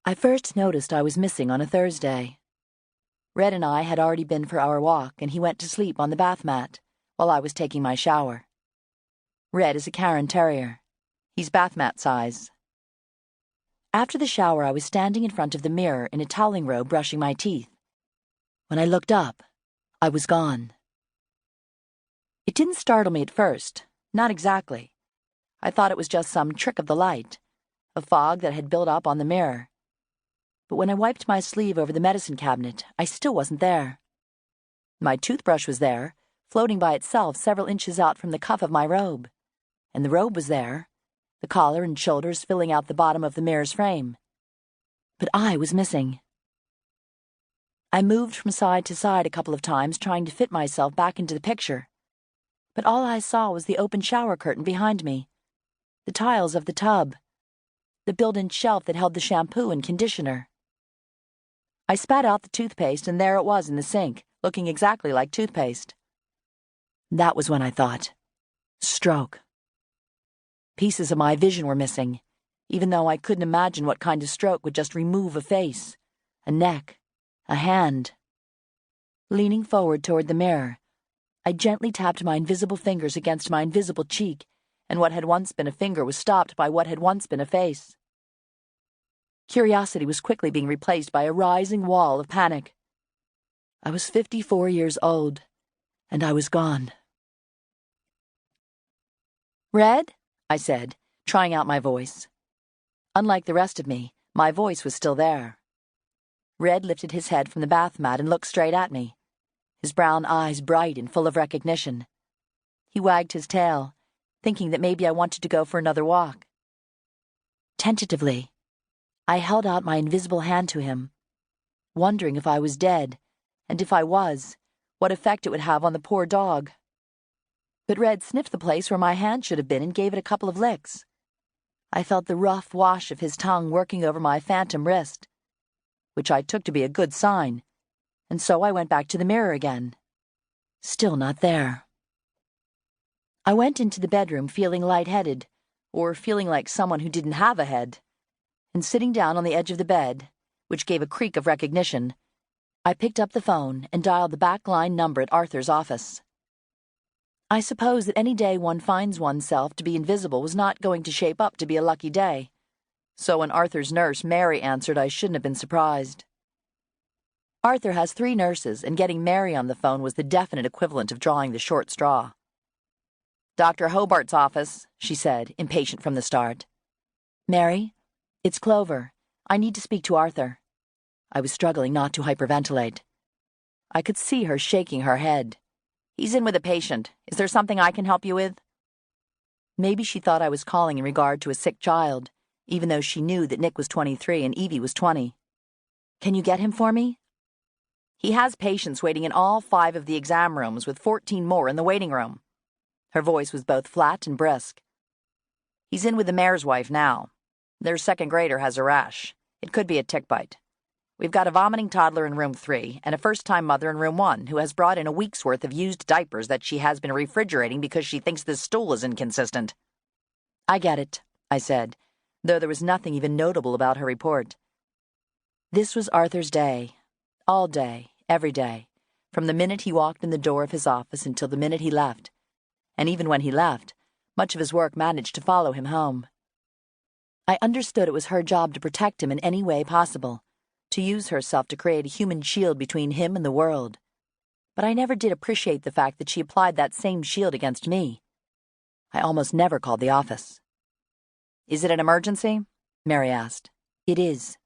I first noticed I was missing on a Thursday. Red and I had already been for our walk, and he went to sleep on the bath mat while I was taking my shower. Red is a Cairn Terrier. He's bath mat size. After the shower, I was standing in front of the mirror in a toweling robe brushing my teeth. When I looked up, I was gone. It didn't startle me at first, not exactly. I thought it was just some trick of the light, a fog that had built up on the mirror. But when I wiped my sleeve over the medicine cabinet, I still wasn't there. My toothbrush was there, floating by itself several inches out from the cuff of my robe. And the robe was there, the collar and shoulders filling out the bottom of the mirror's frame. But I was missing. I moved from side to side a couple of times, trying to fit myself back into the picture. But all I saw was the open shower curtain behind me, the tiles of the tub, the built-in shelf that held the shampoo and conditioner. I spat out the toothpaste, and there it was in the sink, looking exactly like toothpaste. That was when I thought, stroke. Pieces of my vision were missing, even though I couldn't imagine what kind of stroke would just remove a face, a neck, a hand. Leaning forward toward the mirror, I gently tapped my invisible fingers against my invisible cheek, and what had once been a finger was stopped by what had once been a face. Curiosity was quickly being replaced by a rising wall of panic. I was 54 years old, and I was gone. "Red?" I said, trying out my voice. Unlike the rest of me, my voice was still there. Red lifted his head from the bath mat and looked straight at me, his brown eyes bright and full of recognition. He wagged his tail, thinking that maybe I wanted to go for another walk. Tentatively, I held out my invisible hand to him, wondering if I was dead, and if I was, what effect it would have on the poor dog. But Red sniffed the place where my hand should have been and gave it a couple of licks. I felt the rough wash of his tongue working over my phantom wrist, which I took to be a good sign, and so I went back to the mirror again. Still not there. I went into the bedroom feeling lightheaded, or feeling like someone who didn't have a head, and sitting down on the edge of the bed, which gave a creak of recognition, I picked up the phone and dialed the back line number at Arthur's office. I suppose that any day one finds oneself to be invisible was not going to shape up to be a lucky day, so when Arthur's nurse, Mary, answered, I shouldn't have been surprised. Arthur has 3 nurses, and getting Mary on the phone was the definite equivalent of drawing the short straw. "Dr. Hobart's office," she said, impatient from the start. "Mary? It's Clover. I need to speak to Arthur." I was struggling not to hyperventilate. I could see her shaking her head. "He's in with a patient. Is there something I can help you with?" Maybe she thought I was calling in regard to a sick child, even though she knew that Nick was 23 and Evie was 20. "Can you get him for me?" "He has patients waiting in all 5 of the exam rooms, with 14 more in the waiting room." Her voice was both flat and brisk. "He's in with the mayor's wife now. Their 2nd grader has a rash. It could be a tick bite. We've got a vomiting toddler in room 3 and a first-time mother in room 1 who has brought in a week's worth of used diapers that she has been refrigerating because she thinks this stool is inconsistent." "I get it," I said, though there was nothing even notable about her report. This was Arthur's day, all day, every day, from the minute he walked in the door of his office until the minute he left. And even when he left, much of his work managed to follow him home. I understood it was her job to protect him in any way possible, to use herself to create a human shield between him and the world. But I never did appreciate the fact that she applied that same shield against me. I almost never called the office. "Is it an emergency?" Mary asked. "It is."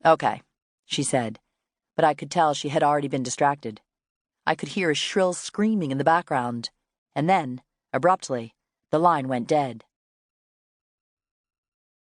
"Okay," she said, but I could tell she had already been distracted. I could hear a shrill screaming in the background, and then, abruptly, the line went dead.